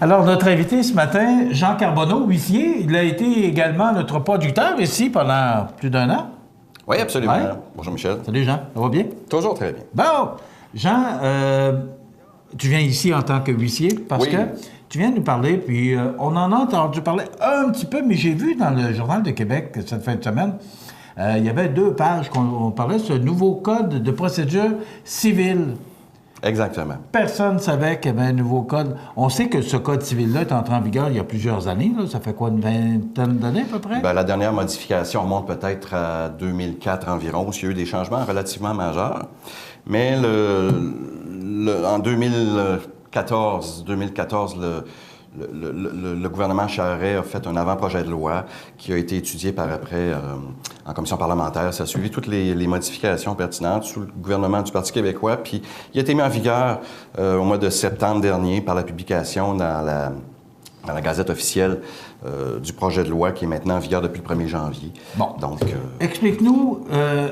Alors, notre invité ce matin, Jean Carbonneau, huissier, il a été également notre producteur ici pendant plus d'1 an. Oui, absolument. Ouais. Bonjour, Michel. Salut, Jean. Ça va bien? Toujours très bien. Bon, Jean, tu viens ici en tant que huissier parce que tu viens nous parler, puis on en a entendu parler un petit peu, mais j'ai vu dans le Journal de Québec cette fin de semaine, il y avait 2 pages qu'on parlait de ce nouveau code de procédure civile. Exactement. Personne ne savait qu'il y avait un nouveau code. On sait que ce code civil-là est entré en vigueur il y a plusieurs années. Là. Ça fait quoi, une vingtaine d'années à peu près? Bien, la dernière modification remonte peut-être à 2004 environ, où il y a eu des changements relativement majeurs. Mais en 2014, le gouvernement Charest a fait un avant-projet de loi qui a été étudié par après en commission parlementaire. Ça a suivi toutes les modifications pertinentes sous le gouvernement du Parti québécois. Puis il a été mis en vigueur au mois de septembre dernier par la publication dans la Gazette officielle du projet de loi qui est maintenant en vigueur depuis le 1er janvier. Bon. Donc, explique-nous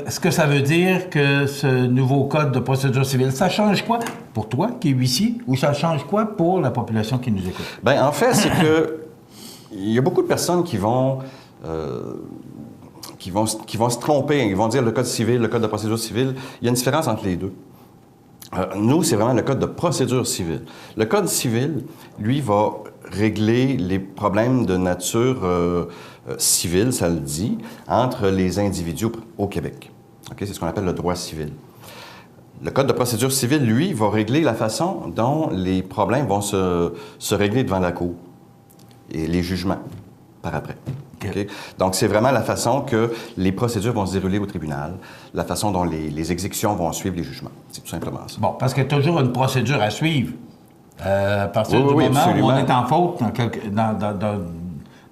ce que ça veut dire que ce nouveau code de procédure civile. Ça change quoi pour toi, qui es huissier, ou ça change quoi pour la population qui nous écoute? Bien, en fait, c'est que il y a beaucoup de personnes qui vont se tromper. Ils vont dire le code civil, le code de procédure civile. Il y a une différence entre les deux. Nous, c'est vraiment le code de procédure civile. Le code civil, lui, va régler les problèmes de nature civile, ça le dit, entre les individus au Québec. Okay? C'est ce qu'on appelle le droit civil. Le code de procédure civile, lui, va régler la façon dont les problèmes vont se régler devant la Cour et les jugements par après. Okay? Donc, c'est vraiment la façon que les procédures vont se dérouler au tribunal, la façon dont les exécutions vont suivre les jugements. C'est tout simplement ça. Bon, parce qu'il y a toujours une procédure à suivre. À partir du moment absolument. où on est en faute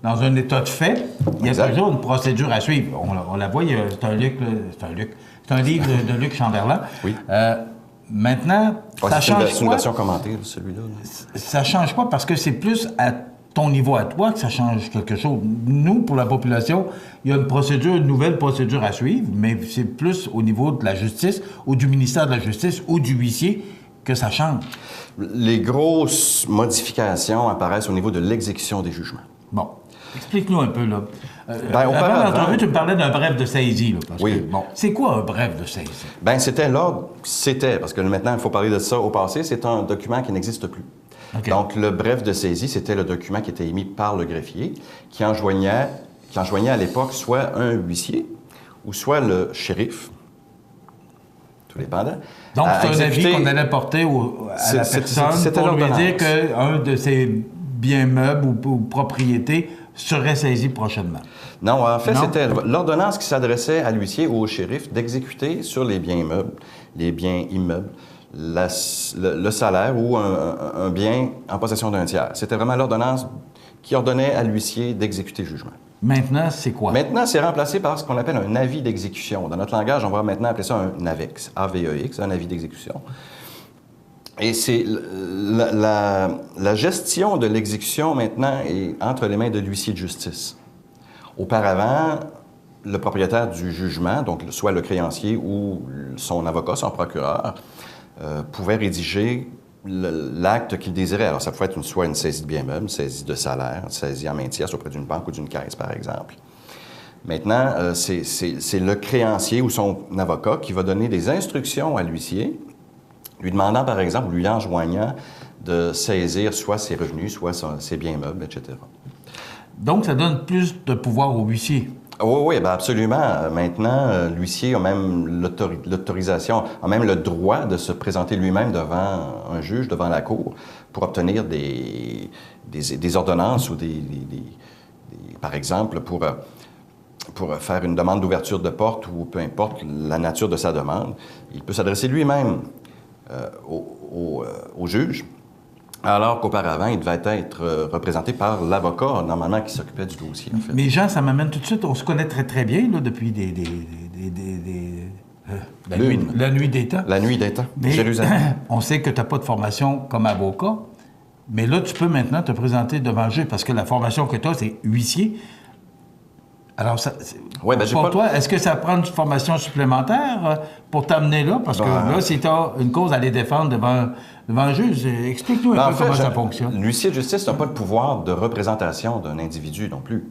dans un état de fait, il y a toujours une procédure à suivre. On la voit, c'est un livre de Luc Chamberlain. Oui. Maintenant, ça change quoi? C'est une version commentée, celui-là. Ça change quoi? Parce que c'est plus à ton niveau à toi que ça change quelque chose. Nous, pour la population, il y a une nouvelle procédure à suivre, mais c'est plus au niveau de la justice ou du ministère de la Justice ou du huissier que ça change. Les grosses modifications apparaissent au niveau de l'exécution des jugements. Bon. Explique-nous un peu, là. Auparavant, avant l'entrevue, tu me parlais d'un bref de saisie, là. Oui. Bon, c'est quoi un bref de saisie? Bien, c'était, parce que maintenant, il faut parler de ça au passé, c'est un document qui n'existe plus. Okay. Donc, le bref de saisie, c'était le document qui était émis par le greffier, qui enjoignait à l'époque soit un huissier ou soit le shérif, tout dépendant. Donc, c'est un avis qu'on allait porter à la personne pour lui dire qu'un de ses biens meubles ou propriétés serait saisi prochainement. Non, en fait, c'était l'ordonnance qui s'adressait à l'huissier ou au shérif d'exécuter sur les biens meubles, les biens immeubles, le salaire ou un bien en possession d'un tiers. C'était vraiment l'ordonnance qui ordonnait à l'huissier d'exécuter le jugement. Maintenant, c'est quoi? Maintenant, c'est remplacé par ce qu'on appelle un avis d'exécution. Dans notre langage, on va maintenant appeler ça un AVEX, A-V-E-X, un avis d'exécution. Et c'est la gestion de l'exécution maintenant est entre les mains de l'huissier de justice. Auparavant, le propriétaire du jugement, donc soit le créancier ou son avocat, son procureur, pouvait rédiger l'acte qu'il désirait. Alors, ça pouvait être soit une saisie de biens meubles, une saisie de salaire, une saisie en main tierce auprès d'une banque ou d'une caisse, par exemple. Maintenant, c'est le créancier ou son avocat qui va donner des instructions à l'huissier, lui demandant, par exemple, ou lui enjoignant de saisir soit ses revenus, soit ses biens meubles, etc. Donc, ça donne plus de pouvoir au huissier. Oui, bien absolument. Maintenant, l'huissier a même l'autorisation, a même le droit de se présenter lui-même devant un juge, devant la cour, pour obtenir des ordonnances ou par exemple, pour faire une demande d'ouverture de porte ou peu importe la nature de sa demande. Il peut s'adresser lui-même au juge, alors qu'auparavant, il devait être représenté par l'avocat, normalement, qui s'occupait du dossier. En fait. Mais Jean, ça m'amène tout de suite, on se connaît très, très bien, là, depuis la nuit des temps. La nuit des temps, Jérusalem. On sait que tu n'as pas de formation comme avocat, mais là, tu peux maintenant te présenter devant le juge, parce que la formation que tu as, c'est huissier. Alors, Ouais, ben, pour toi, est-ce que ça prend une formation supplémentaire pour t'amener là? Parce que là, si tu as une cause à aller défendre devant un juge, explique-nous un peu comment ça fonctionne. L'huissier de justice n'a pas le pouvoir de représentation d'un individu non plus.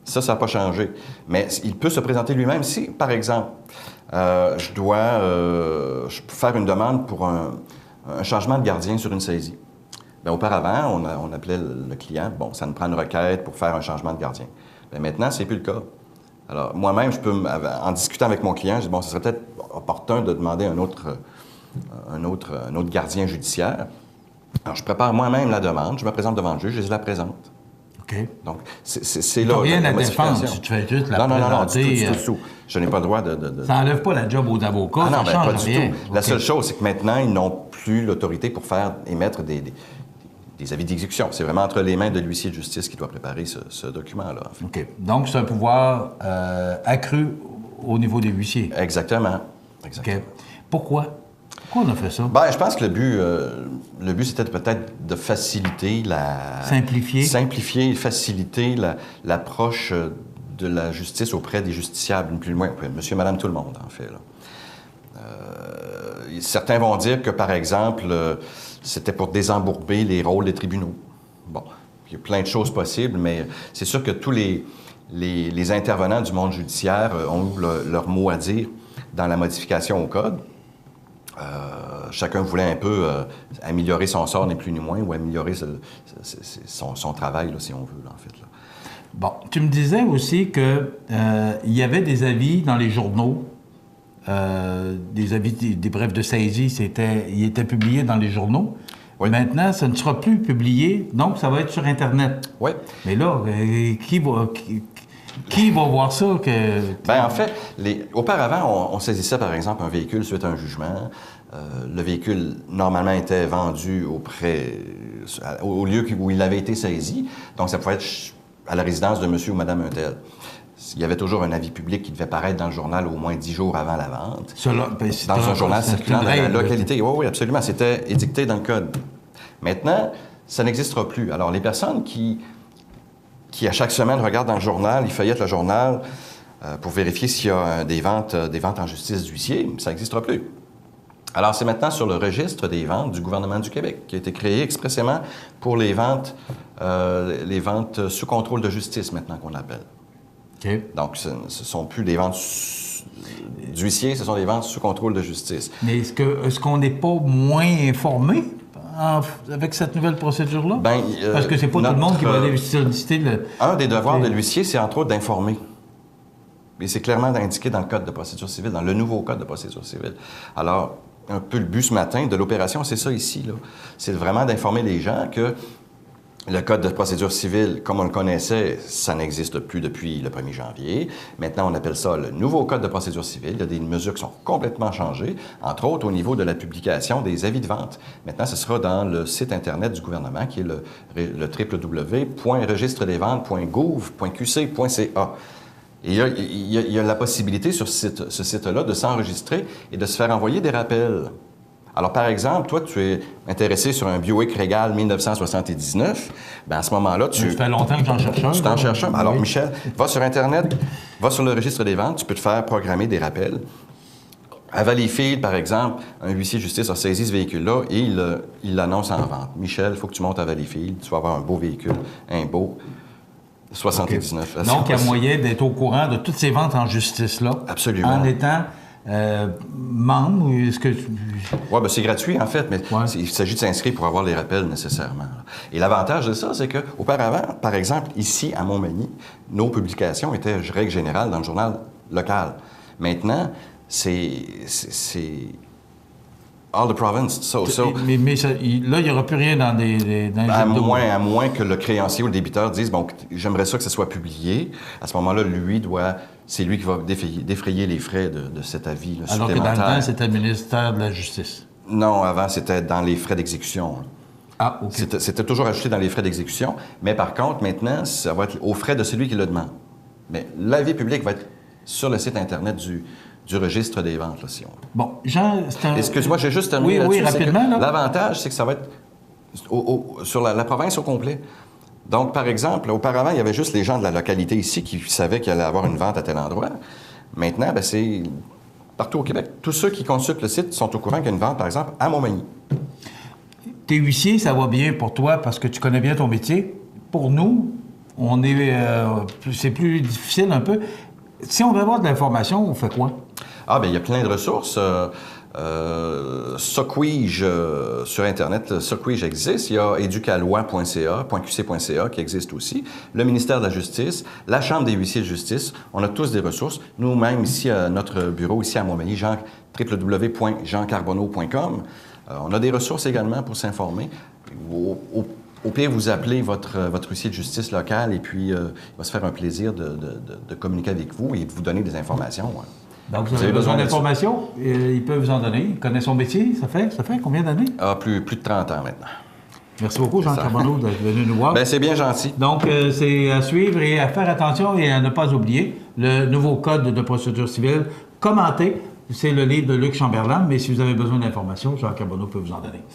Ça n'a pas changé. Mais il peut se présenter lui-même si, par exemple, je dois faire une demande pour un changement de gardien sur une saisie. Bien, auparavant, on appelait le client, bon, ça nous prend une requête pour faire un changement de gardien. Bien, maintenant, c'est plus le cas. Alors, moi-même, je peux, en discutant avec mon client, je dis, bon, ce serait peut-être opportun de demander un autre gardien judiciaire. Alors, je prépare moi-même la demande, je me présente devant le juge et je la présente. OK. Donc, c'est là. Tu n'as rien à défendre, si tu fais juste la présenter. Non, du tout. Je n'ai pas le droit de... Ça n'enlève pas la job aux avocats, ça change pas du rien. tout. La seule chose, c'est que maintenant, ils n'ont plus l'autorité pour émettre des avis d'exécution. C'est vraiment entre les mains de l'huissier de justice qui doit préparer ce document-là, en fait. OK. Donc, c'est un pouvoir accru au niveau des huissiers. Exactement. OK. Pourquoi on a fait ça? Bien, je pense que le but, c'était peut-être de faciliter Simplifier et faciliter l'approche de la justice auprès des justiciables, plus loin, monsieur, madame, tout le monde, en fait. Là. Certains vont dire que, par exemple, c'était pour désembourber les rôles des tribunaux. Bon, il y a plein de choses possibles, mais c'est sûr que tous les intervenants du monde judiciaire ont eu leur mot à dire dans la modification au code. Chacun voulait un peu améliorer son sort, ni plus ni moins, ou améliorer son travail, là, si on veut, là, en fait. Là. Bon, tu me disais aussi qu'il y avait des avis dans les journaux, des avis, des brefs de saisie, ils étaient publiés dans les journaux. Oui. Maintenant, ça ne sera plus publié, donc ça va être sur Internet. Oui. Mais là, qui va voir ça? Bien, en fait, auparavant, on saisissait, par exemple, un véhicule suite à un jugement. Le véhicule, normalement, était vendu au lieu où il avait été saisi. Donc, ça pouvait être à la résidence de monsieur ou madame untel. Il y avait toujours un avis public qui devait paraître dans le journal au moins 10 jours avant la vente. Dans un journal circulant dans la localité. Oui, absolument. C'était édicté dans le code. Maintenant, ça n'existera plus. Alors, les personnes qui à chaque semaine regardent dans le journal, ils feuillettent le journal pour vérifier s'il y a des ventes en justice d'huissier, ça n'existera plus. Alors, c'est maintenant sur le registre des ventes du gouvernement du Québec, qui a été créé expressément pour les ventes sous contrôle de justice, maintenant qu'on appelle. Okay. Donc, ce ne sont plus des ventes d'huissier, ce sont des ventes sous contrôle de justice. Mais est-ce qu'on n'est pas moins informé avec cette nouvelle procédure-là? Parce que c'est pas tout le monde qui va aller solliciter le... Un des devoirs de l'huissier, c'est entre autres d'informer. Et c'est clairement indiqué dans le Code de procédure civile, dans le nouveau Code de procédure civile. Alors, un peu le but ce matin de l'opération, c'est ça ici, là. C'est vraiment d'informer les gens que le Code de procédure civile, comme on le connaissait, ça n'existe plus depuis le 1er janvier. Maintenant, on appelle ça le nouveau Code de procédure civile. Il y a des mesures qui sont complètement changées, entre autres au niveau de la publication des avis de vente. Maintenant, ce sera dans le site Internet du gouvernement, qui est le www.registredesventes.gouv.qc.ca. Et il y a la possibilité sur ce site-là de s'enregistrer et de se faire envoyer des rappels. Alors, par exemple, toi, tu es intéressé sur un Buick Regal 1979. Bien, à ce moment-là, Ça fait longtemps que j'en cherche un. Tu t'en cherches un. Oui. Alors, Michel, va sur Internet, va sur le registre des ventes, tu peux te faire programmer des rappels. À Valleyfield, par exemple, un huissier de justice a saisi ce véhicule-là et il l'annonce en vente. Michel, il faut que tu montes à Valleyfield, tu vas avoir un beau véhicule, un beau 79. Okay. Donc, il y a moyen d'être au courant de toutes ces ventes en justice-là. Absolument. En étant membre, est-ce que... Oui, bien, c'est gratuit, en fait, mais il s'agit de s'inscrire pour avoir les rappels nécessairement. Et l'avantage de ça, c'est qu'auparavant, par exemple, ici, à Montmagny, nos publications étaient, règle générale, dans le journal local. Maintenant, c'est all the province. Mais là, il n'y aura plus rien dans les à moins que le créancier ou le débiteur dise, bon, j'aimerais ça que ça soit publié. À ce moment-là, c'est lui qui va défrayer les frais de cet avis supplémentaire. Alors que dans le temps, c'était le ministère de la Justice. Non, avant, c'était dans les frais d'exécution. Ah, OK. C'était toujours ajouté dans les frais d'exécution, mais par contre, maintenant, ça va être aux frais de celui qui le demande. Mais l'avis public va être sur le site Internet du registre des ventes, là, si on veut. Bon, Jean, excuse-moi, j'ai juste terminé là-dessus. Oui, rapidement. L'avantage, c'est que ça va être sur la province au complet. Donc, par exemple, auparavant, il y avait juste les gens de la localité ici qui savaient qu'il allait avoir une vente à tel endroit. Maintenant, ben, c'est partout au Québec. Tous ceux qui consultent le site sont au courant qu'il y a une vente, par exemple, à Montmagny. T'es huissier, ça va bien pour toi parce que tu connais bien ton métier. Pour nous, c'est plus difficile un peu. Si on veut avoir de l'information, on fait quoi? Ah, bien, il y a plein de ressources. Socquige sur Internet, Socquige existe. Il y a educaloi.ca, .qc.ca qui existe aussi. Le ministère de la Justice, la Chambre des huissiers de justice. On a tous des ressources. Nous-mêmes, ici, à notre bureau, ici à Montmagny, www.jeancarbonneau.com. On a des ressources également pour s'informer. Au pire, vous appelez votre huissier de justice local et puis il va se faire un plaisir de communiquer avec vous et de vous donner des informations. Ouais. Donc, vous avez besoin d'informations, il peut vous en donner. Il connaît son métier, ça fait combien d'années? Ah, plus de 30 ans maintenant. Merci beaucoup, Jean Carbonneau, d'être venu nous voir. Bien, c'est bien gentil. Donc, c'est à suivre et à faire attention et à ne pas oublier le nouveau code de procédure civile commenté. C'est le livre de Luc Chamberlain, mais si vous avez besoin d'informations, Jean Carbonneau peut vous en donner.